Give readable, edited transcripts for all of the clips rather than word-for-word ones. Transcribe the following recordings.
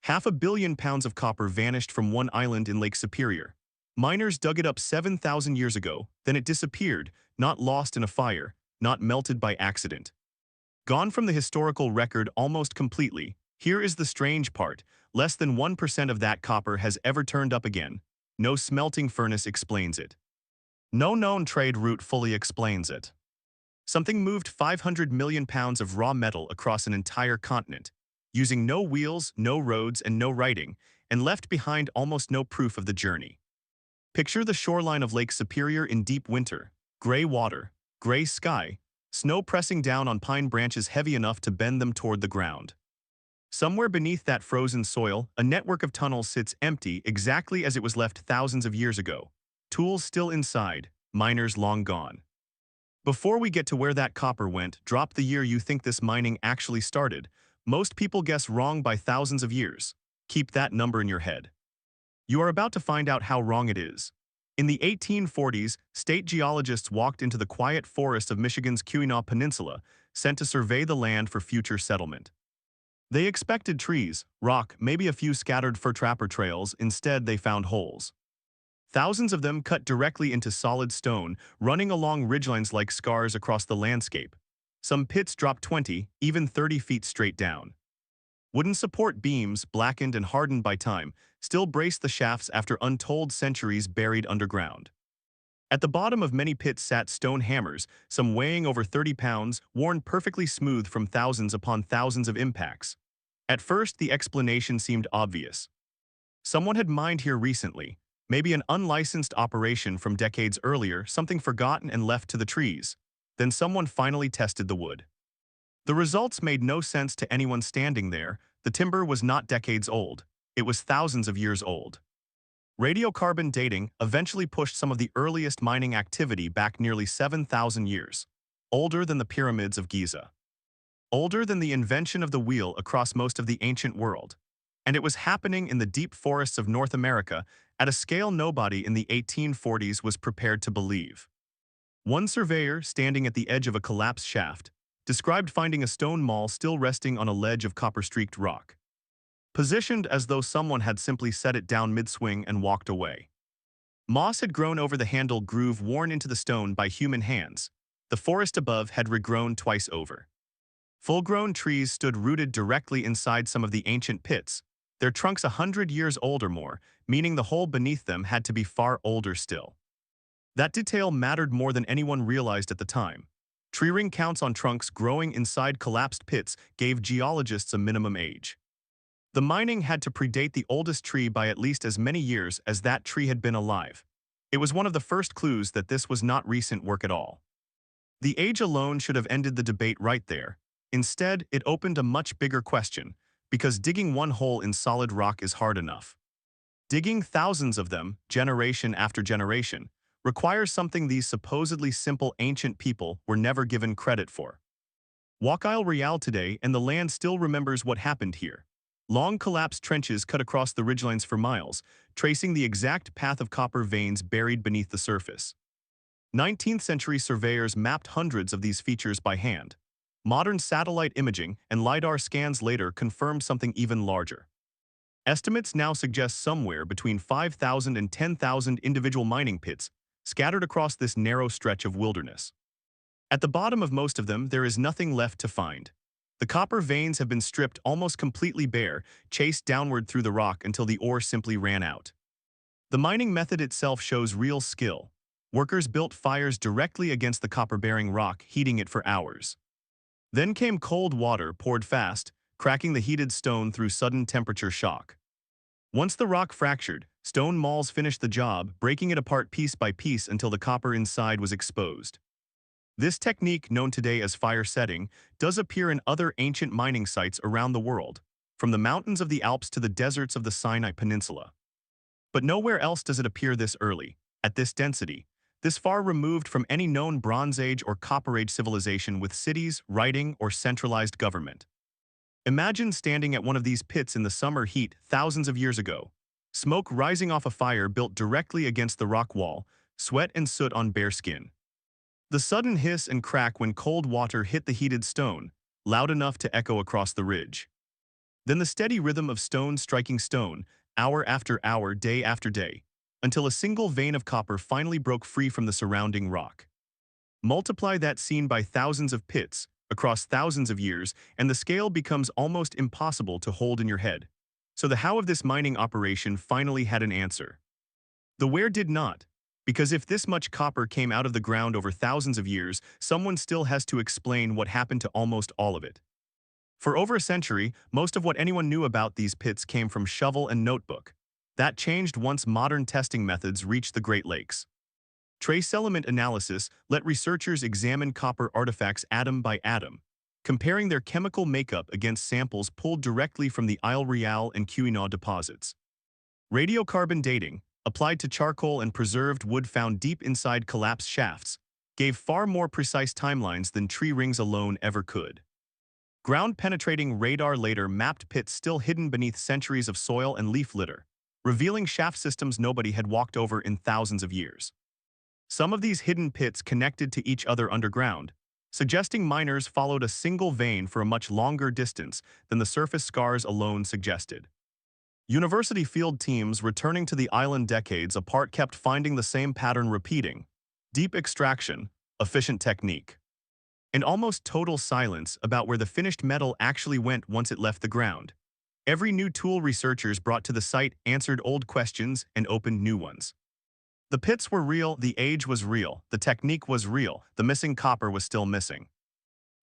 500 million pounds of copper vanished from one island in Lake Superior. Miners dug it up 7,000 years ago, then it disappeared, not lost in a fire, not melted by accident. Gone from the historical record almost completely. Here is the strange part: less than 1% of that copper has ever turned up again. No smelting furnace explains it. No known trade route fully explains it. Something moved 500 million pounds of raw metal across an entire continent, using no wheels, no roads, and no writing, and left behind almost no proof of the journey. Picture the shoreline of Lake Superior in deep winter: gray water, gray sky, snow pressing down on pine branches heavy enough to bend them toward the ground. Somewhere beneath that frozen soil, a network of tunnels sits empty exactly as it was left thousands of years ago. Tools still inside, miners long gone. Before we get to where that copper went, drop the year you think this mining actually started. Most people guess wrong by thousands of years. Keep that number in your head. You are about to find out how wrong it is. In the 1840s, state geologists walked into the quiet forest of Michigan's Keweenaw Peninsula, sent to survey the land for future settlement. They expected trees, rock, maybe a few scattered fur trapper trails. Instead, they found holes. Thousands of them cut directly into solid stone, running along ridgelines like scars across the landscape. Some pits dropped 20, even 30 feet straight down. Wooden support beams, blackened and hardened by time, still braced the shafts after untold centuries buried underground. At the bottom of many pits sat stone hammers, some weighing over 30 pounds, worn perfectly smooth from thousands upon thousands of impacts. At first, the explanation seemed obvious. Someone had mined here recently, maybe an unlicensed operation from decades earlier, something forgotten and left to the trees. Then someone finally tested the wood. The results made no sense to anyone standing there. The timber was not decades old. It was thousands of years old. Radiocarbon dating eventually pushed some of the earliest mining activity back nearly 7,000 years. Older than the pyramids of Giza. Older than the invention of the wheel across most of the ancient world. And it was happening in the deep forests of North America at a scale nobody in the 1840s was prepared to believe. One surveyor, standing at the edge of a collapsed shaft, described finding a stone maul still resting on a ledge of copper-streaked rock, positioned as though someone had simply set it down mid-swing and walked away. Moss had grown over the handle groove worn into the stone by human hands. The forest above had regrown twice over. Full-grown trees stood rooted directly inside some of the ancient pits, their trunks 100 years old or more, meaning the hole beneath them had to be far older still. That detail mattered more than anyone realized at the time. Tree ring counts on trunks growing inside collapsed pits gave geologists a minimum age. The mining had to predate the oldest tree by at least as many years as that tree had been alive. It was one of the first clues that this was not recent work at all. The age alone should have ended the debate right there. Instead, it opened a much bigger question, because digging one hole in solid rock is hard enough. Digging thousands of them, generation after generation, requires something these supposedly simple ancient people were never given credit for. Walk Isle Royale today and the land still remembers what happened here. Long collapsed trenches cut across the ridgelines for miles, tracing the exact path of copper veins buried beneath the surface. 19th century surveyors mapped hundreds of these features by hand. Modern satellite imaging and LIDAR scans later confirmed something even larger. Estimates now suggest somewhere between 5,000 and 10,000 individual mining pits scattered across this narrow stretch of wilderness. At the bottom of most of them, there is nothing left to find. The copper veins have been stripped almost completely bare, chased downward through the rock until the ore simply ran out. The mining method itself shows real skill. Workers built fires directly against the copper-bearing rock, heating it for hours. Then came cold water poured fast, cracking the heated stone through sudden temperature shock. Once the rock fractured, stone mauls finished the job, breaking it apart piece by piece until the copper inside was exposed. This technique, known today as fire setting, does appear in other ancient mining sites around the world, from the mountains of the Alps to the deserts of the Sinai Peninsula. But nowhere else does it appear this early, at this density, this far removed from any known Bronze Age or Copper Age civilization with cities, writing, or centralized government. Imagine standing at one of these pits in the summer heat thousands of years ago, smoke rising off a fire built directly against the rock wall, sweat and soot on bare skin. The sudden hiss and crack when cold water hit the heated stone, loud enough to echo across the ridge. Then the steady rhythm of stone striking stone, hour after hour, day after day, until a single vein of copper finally broke free from the surrounding rock. Multiply that scene by thousands of pits, across thousands of years, and the scale becomes almost impossible to hold in your head. So the how of this mining operation finally had an answer. The where did not, because if this much copper came out of the ground over thousands of years, someone still has to explain what happened to almost all of it. For over a century, most of what anyone knew about these pits came from shovel and notebook. That changed once modern testing methods reached the Great Lakes. Trace element analysis let researchers examine copper artifacts atom by atom, comparing their chemical makeup against samples pulled directly from the Isle Royale and Keweenaw deposits. Radiocarbon dating, applied to charcoal and preserved wood found deep inside collapsed shafts, gave far more precise timelines than tree rings alone ever could. Ground-penetrating radar later mapped pits still hidden beneath centuries of soil and leaf litter, revealing shaft systems nobody had walked over in thousands of years. Some of these hidden pits connected to each other underground, suggesting miners followed a single vein for a much longer distance than the surface scars alone suggested. University field teams returning to the island decades apart kept finding the same pattern repeating: deep extraction, efficient technique, and almost total silence about where the finished metal actually went once it left the ground. Every new tool researchers brought to the site answered old questions and opened new ones. The pits were real, the age was real, the technique was real, the missing copper was still missing.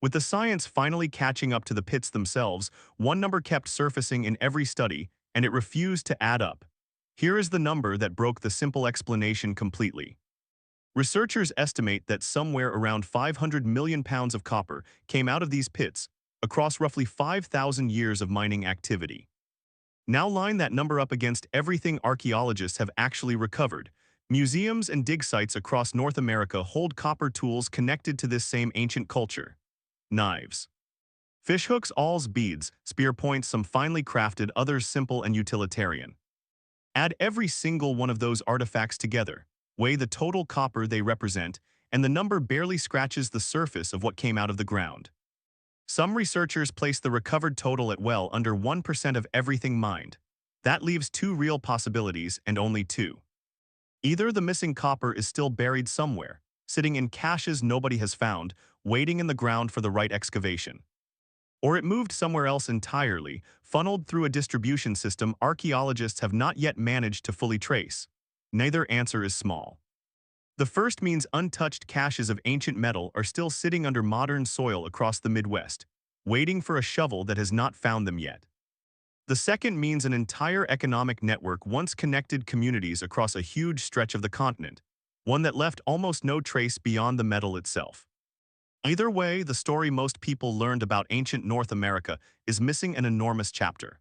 With the science finally catching up to the pits themselves, one number kept surfacing in every study, and it refused to add up. Here is the number that broke the simple explanation completely. Researchers estimate that somewhere around 500 million pounds of copper came out of these pits across roughly 5,000 years of mining activity. Now line that number up against everything archaeologists have actually recovered. Museums and dig sites across North America hold copper tools connected to this same ancient culture. Knives, fishhooks, awls, beads, spear points, some finely crafted, others simple and utilitarian. Add every single one of those artifacts together, weigh the total copper they represent, and the number barely scratches the surface of what came out of the ground. Some researchers place the recovered total at well under 1% of everything mined. That leaves two real possibilities, and only two. Either the missing copper is still buried somewhere, sitting in caches nobody has found, waiting in the ground for the right excavation. Or it moved somewhere else entirely, funneled through a distribution system archaeologists have not yet managed to fully trace. Neither answer is small. The first means untouched caches of ancient metal are still sitting under modern soil across the Midwest, waiting for a shovel that has not found them yet. The second means an entire economic network once connected communities across a huge stretch of the continent, one that left almost no trace beyond the metal itself. Either way, the story most people learned about ancient North America is missing an enormous chapter.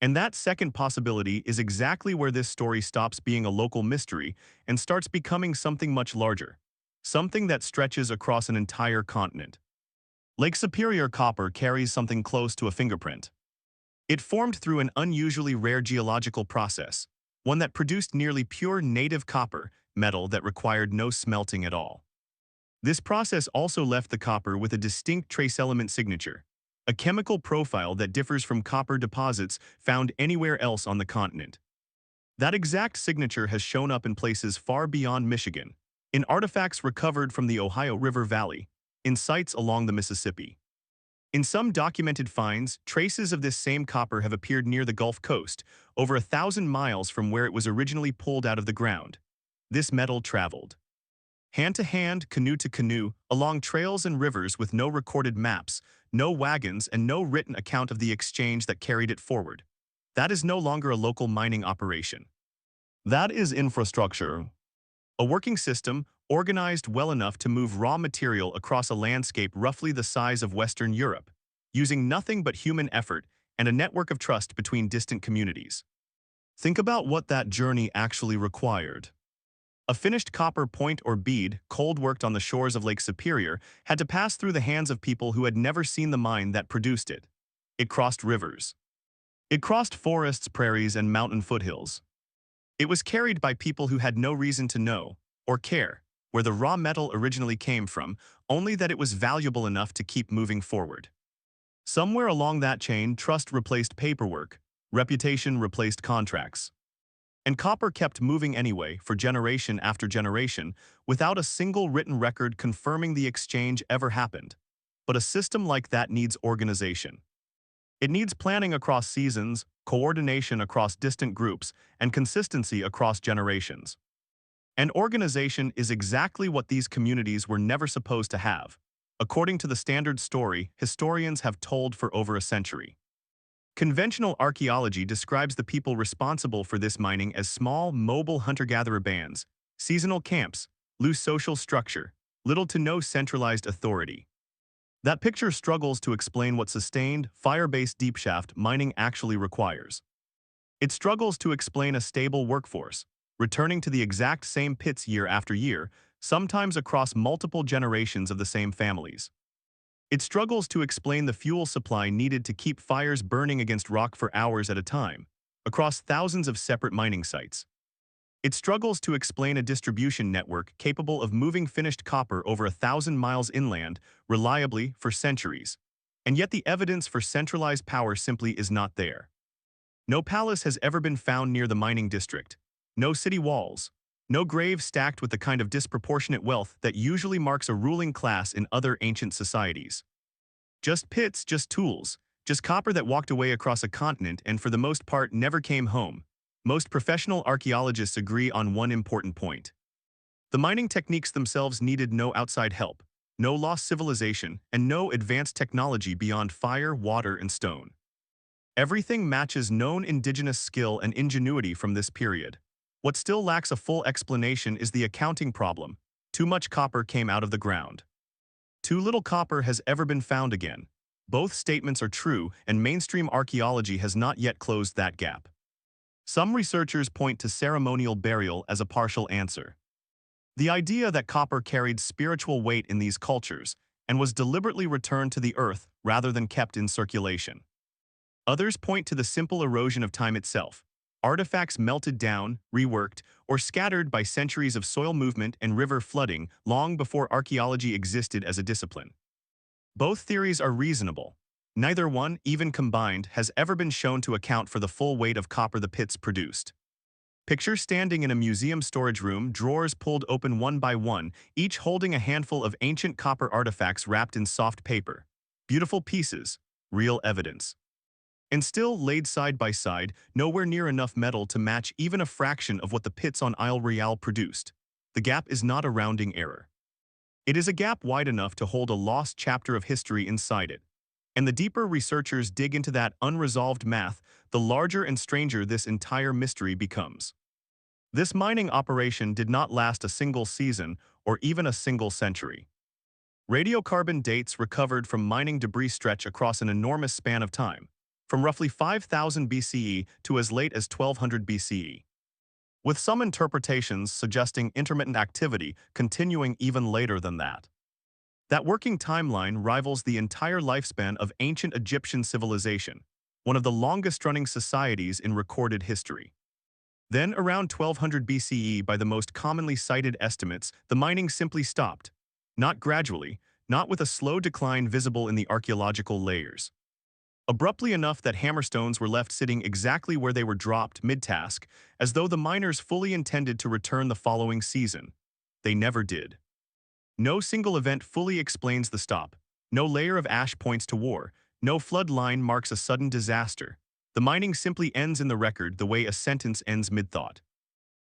And that second possibility is exactly where this story stops being a local mystery and starts becoming something much larger, something that stretches across an entire continent. Lake Superior copper carries something close to a fingerprint. It formed through an unusually rare geological process, one that produced nearly pure native copper, metal that required no smelting at all. This process also left the copper with a distinct trace element signature, a chemical profile that differs from copper deposits found anywhere else on the continent. That exact signature has shown up in places far beyond Michigan, in artifacts recovered from the Ohio River Valley, in sites along the Mississippi. In some documented finds, traces of this same copper have appeared near the Gulf Coast, over 1,000 miles from where it was originally pulled out of the ground. This metal traveled hand to hand, canoe to canoe, along trails and rivers with no recorded maps, no wagons, and no written account of the exchange that carried it forward. That is no longer a local mining operation. That is infrastructure. A working system, organized well enough to move raw material across a landscape roughly the size of Western Europe, using nothing but human effort and a network of trust between distant communities. Think about what that journey actually required. A finished copper point or bead, cold-worked on the shores of Lake Superior, had to pass through the hands of people who had never seen the mine that produced it. It crossed rivers. It crossed forests, prairies, and mountain foothills. It was carried by people who had no reason to know, or care, where the raw metal originally came from, only that it was valuable enough to keep moving forward. Somewhere along that chain, trust replaced paperwork, reputation replaced contracts. And copper kept moving anyway for generation after generation without a single written record confirming the exchange ever happened. But a system like that needs organization. It needs planning across seasons, coordination across distant groups, and consistency across generations. And organization is exactly what these communities were never supposed to have, according to the standard story historians have told for over a century. Conventional archaeology describes the people responsible for this mining as small, mobile hunter-gatherer bands, seasonal camps, loose social structure, little to no centralized authority. That picture struggles to explain what sustained, fire-based deep-shaft mining actually requires. It struggles to explain a stable workforce, returning to the exact same pits year after year, sometimes across multiple generations of the same families. It struggles to explain the fuel supply needed to keep fires burning against rock for hours at a time, across thousands of separate mining sites. It struggles to explain a distribution network capable of moving finished copper over 1,000 miles inland reliably for centuries. And yet the evidence for centralized power simply is not there. No palace has ever been found near the mining district. No city walls. No grave stacked with the kind of disproportionate wealth that usually marks a ruling class in other ancient societies. Just pits, just tools, just copper that walked away across a continent and for the most part never came home. Most professional archaeologists agree on one important point. The mining techniques themselves needed no outside help, no lost civilization, and no advanced technology beyond fire, water, and stone. Everything matches known indigenous skill and ingenuity from this period. What still lacks a full explanation is the accounting problem. Too much copper came out of the ground. Too little copper has ever been found again. Both statements are true, and mainstream archaeology has not yet closed that gap. Some researchers point to ceremonial burial as a partial answer. The idea that copper carried spiritual weight in these cultures and was deliberately returned to the earth rather than kept in circulation. Others point to the simple erosion of time itself. Artifacts melted down, reworked, or scattered by centuries of soil movement and river flooding long before archaeology existed as a discipline. Both theories are reasonable. Neither one, even combined, has ever been shown to account for the full weight of copper the pits produced. Picture standing in a museum storage room, drawers pulled open one by one, each holding a handful of ancient copper artifacts wrapped in soft paper. Beautiful pieces, real evidence. And still laid side by side, nowhere near enough metal to match even a fraction of what the pits on Isle Royale produced. The gap is not a rounding error. It is a gap wide enough to hold a lost chapter of history inside it. And the deeper researchers dig into that unresolved math, the larger and stranger this entire mystery becomes. This mining operation did not last a single season or even a single century. Radiocarbon dates recovered from mining debris stretch across an enormous span of time, from roughly 5,000 BCE to as late as 1200 BCE, with some interpretations suggesting intermittent activity continuing even later than that. That working timeline rivals the entire lifespan of ancient Egyptian civilization, one of the longest-running societies in recorded history. Then, around 1200 BCE, by the most commonly cited estimates, the mining simply stopped. Not gradually, not with a slow decline visible in the archaeological layers. Abruptly enough that hammerstones were left sitting exactly where they were dropped mid-task, as though the miners fully intended to return the following season. They never did. No single event fully explains the stop. No layer of ash points to war. No flood line marks a sudden disaster. The mining simply ends in the record the way a sentence ends mid-thought.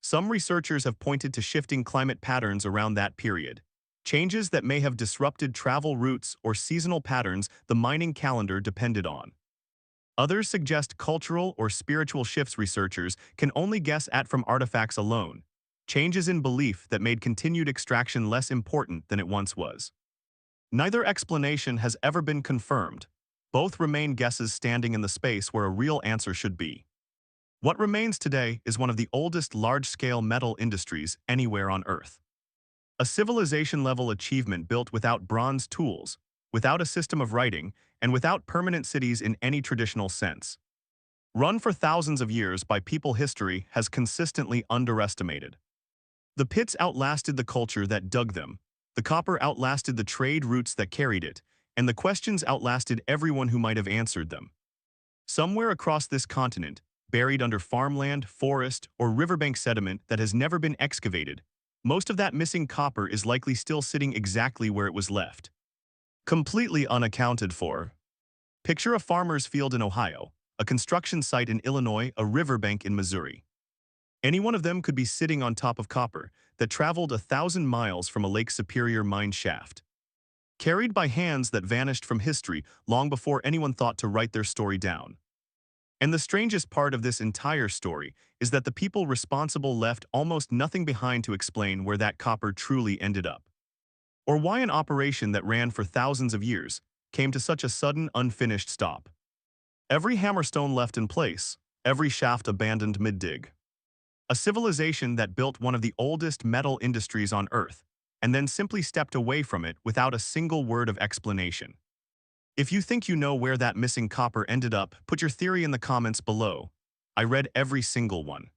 Some researchers have pointed to shifting climate patterns around that period, changes that may have disrupted travel routes or seasonal patterns the mining calendar depended on. Others suggest cultural or spiritual shifts researchers can only guess at from artifacts alone, changes in belief that made continued extraction less important than it once was. Neither explanation has ever been confirmed. Both remain guesses standing in the space where a real answer should be. What remains today is one of the oldest large-scale metal industries anywhere on Earth. A civilization-level achievement built without bronze tools, without a system of writing, and without permanent cities in any traditional sense. Run for thousands of years by people history has consistently underestimated. The pits outlasted the culture that dug them, the copper outlasted the trade routes that carried it, and the questions outlasted everyone who might have answered them. Somewhere across this continent, buried under farmland, forest, or riverbank sediment that has never been excavated, most of that missing copper is likely still sitting exactly where it was left. Completely unaccounted for. Picture a farmer's field in Ohio, a construction site in Illinois, a riverbank in Missouri. Any one of them could be sitting on top of copper that traveled 1,000 miles from a Lake Superior mine shaft. Carried by hands that vanished from history long before anyone thought to write their story down. And the strangest part of this entire story is that the people responsible left almost nothing behind to explain where that copper truly ended up. Or why an operation that ran for thousands of years came to such a sudden, unfinished stop. Every hammerstone left in place, every shaft abandoned mid-dig. A civilization that built one of the oldest metal industries on Earth, and then simply stepped away from it without a single word of explanation. If you think you know where that missing copper ended up, put your theory in the comments below. I read every single one.